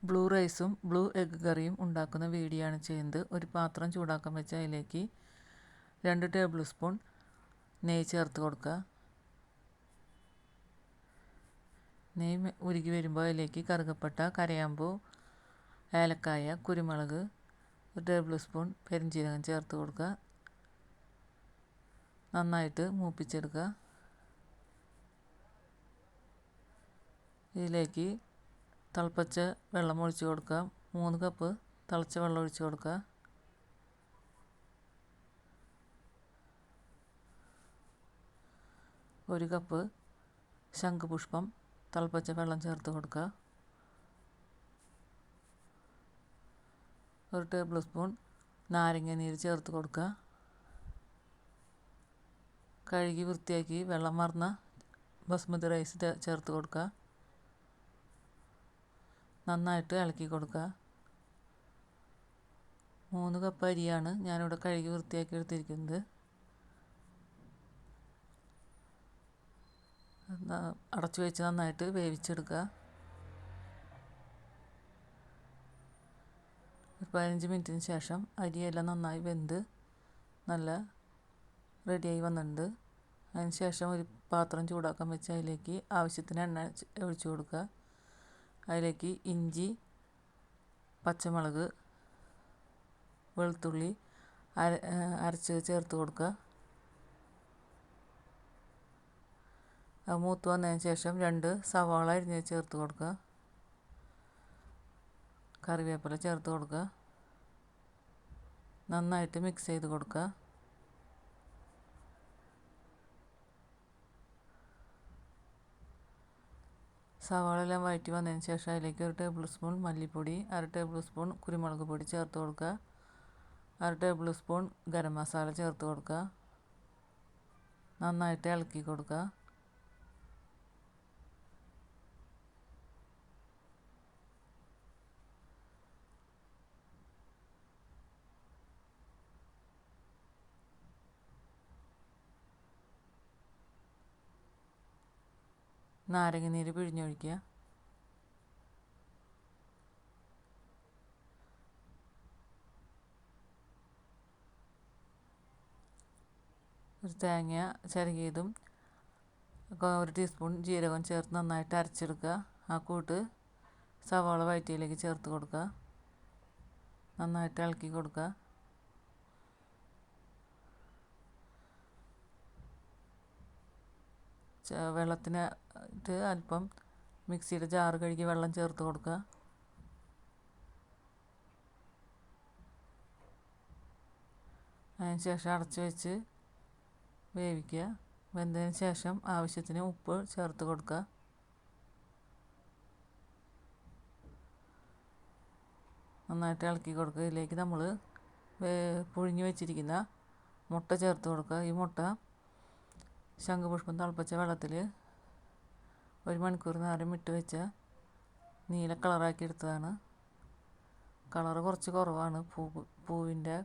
Blue റൈസും blue egg കറിയും ഉണ്ടാക്കുന്ന വീഡിയോ ആണ് ചെയ്യുന്നത്. ഒരു പാത്രം ചൂടാക്കാൻ വെച്ച് അതിലേക്ക് 2 ടേബിൾ സ്പൂൺ നെയ്യ് ചേർത്ത് കൊടുക്കുക. നെയ്യ് ഉരുകി വരുമ്പോൾ അതിലേക്ക് കറുകപ്പട്ട, കരയാമ്പൂ, ഏലക്കായ, കുരുമുളക്, 1 ടേബിൾ സ്പൂൺ പെരിഞ്ജീരകം ചേർത്ത് കൊടുക്കുക. നന്നായിട്ട് മൂപ്പിച്ചെടുക്കുക. ഇതിലേക്ക് തിളപ്പിച്ച വെള്ളം ഒഴിച്ച് കൊടുക്കുക. 3 കപ്പ് തിളച്ച വെള്ളം ഒഴിച്ച് കൊടുക്കുക. ഒരു കപ്പ് ശംഖുപുഷ്പം തിളപ്പിച്ച വെള്ളം ചേർത്ത് കൊടുക്കുക. 1 ടേബിൾ സ്പൂൺ നാരങ്ങ നീര് ചേർത്ത് കൊടുക്കുക. കഴുകി വൃത്തിയാക്കി വെള്ളം വാർന്ന ബസ്മതി റൈസ് ചേർത്ത് കൊടുക്കുക. നന്നായിട്ട് ഇളക്കി കൊടുക്കുക. 3 കപ്പ് അരിയാണ് ഞാനിവിടെ കഴുകി വൃത്തിയാക്കി എടുത്തിരിക്കുന്നത്. അടച്ചു വെച്ച് നന്നായിട്ട് വേവിച്ചെടുക്കുക. 15 മിനിറ്റിന് ശേഷം അരിയെല്ലാം നന്നായി വെന്ത് നല്ല റെഡിയായി വന്നിട്ടുണ്ട്. അതിന് ശേഷം ഒരു പാത്രം ചൂടാക്കാൻ വെച്ച് അതിലേക്ക് ആവശ്യത്തിന് എണ്ണ ഒഴിച്ചു കൊടുക്കുക. അതിലേക്ക് ഇഞ്ചി, പച്ചമുളക്, വെളുത്തുള്ളി അരച്ച് ചേർത്ത് കൊടുക്കുക. അത് മൂത്ത് വന്നതിന് ശേഷം 2 സവാള അരിഞ്ഞ് ചേർത്ത് കൊടുക്കുക. കറിവേപ്പില ചേർത്ത് കൊടുക്കുക. നന്നായിട്ട് മിക്സ് ചെയ്ത് കൊടുക്കുക. സവാള എല്ലാം വഴറ്റി വന്നതിന് ശേഷം അതിലേക്ക് 1 ടേബിൾ സ്പൂൺ മല്ലിപ്പൊടി, 1/2 ടേബിൾ സ്പൂൺ കുരുമുളക് പൊടി ചേർത്ത് കൊടുക്കുക. 1/2 ടേബിൾ സ്പൂൺ ഗരം മസാല ചേർത്ത് കൊടുക്കുക. നന്നായിട്ട് ഇളക്കി കൊടുക്കുക. നാരങ്ങ നീര് പിഴിഞ്ഞൊഴിക്കുക. ഒരു തേങ്ങ ചിരകിയതും 1 ടീസ്പൂൺ ജീരകം ചേർത്ത് നന്നായിട്ട് അരച്ചെടുക്കുക. ആ കൂട്ട് സവാള വഴറ്റിയിലേക്ക് ചേർത്ത് കൊടുക്കുക. നന്നായിട്ട് ഇളക്കി കൊടുക്കുക. വെള്ളത്തിനായിട്ട് അല്പം മിക്സിയുടെ ജാറ് കഴുകി വെള്ളം ചേർത്ത് കൊടുക്കുക. അതിന് ശേഷം അടച്ചു വെച്ച് വേവിക്കുക. വെന്തതിന് ശേഷം ആവശ്യത്തിന് ഉപ്പ് ചേർത്ത് കൊടുക്കുക. നന്നായിട്ട് ഇളക്കി കൊടുക്കുക. ഇതിലേക്ക് നമ്മൾ പുഴുങ്ങി വെച്ചിരിക്കുന്ന മുട്ട ചേർത്ത് കൊടുക്കുക. ഈ മുട്ട ശംഖുപുഷ്പം തിളപ്പിച്ച വെള്ളത്തിൽ 1 മണിക്കൂർ നേരം ഇട്ട് വെച്ച നീല കളറാക്കി എടുത്തതാണ്. കളറ് കുറച്ച് കുറവാണ്. പൂവിൻ്റെ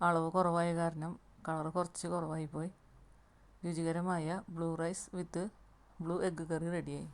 അളവ് കുറവായ കാരണം കളറ് കുറച്ച് കുറവായി പോയി. രുചികരമായ blue rice with blue egg കറി റെഡിയായി.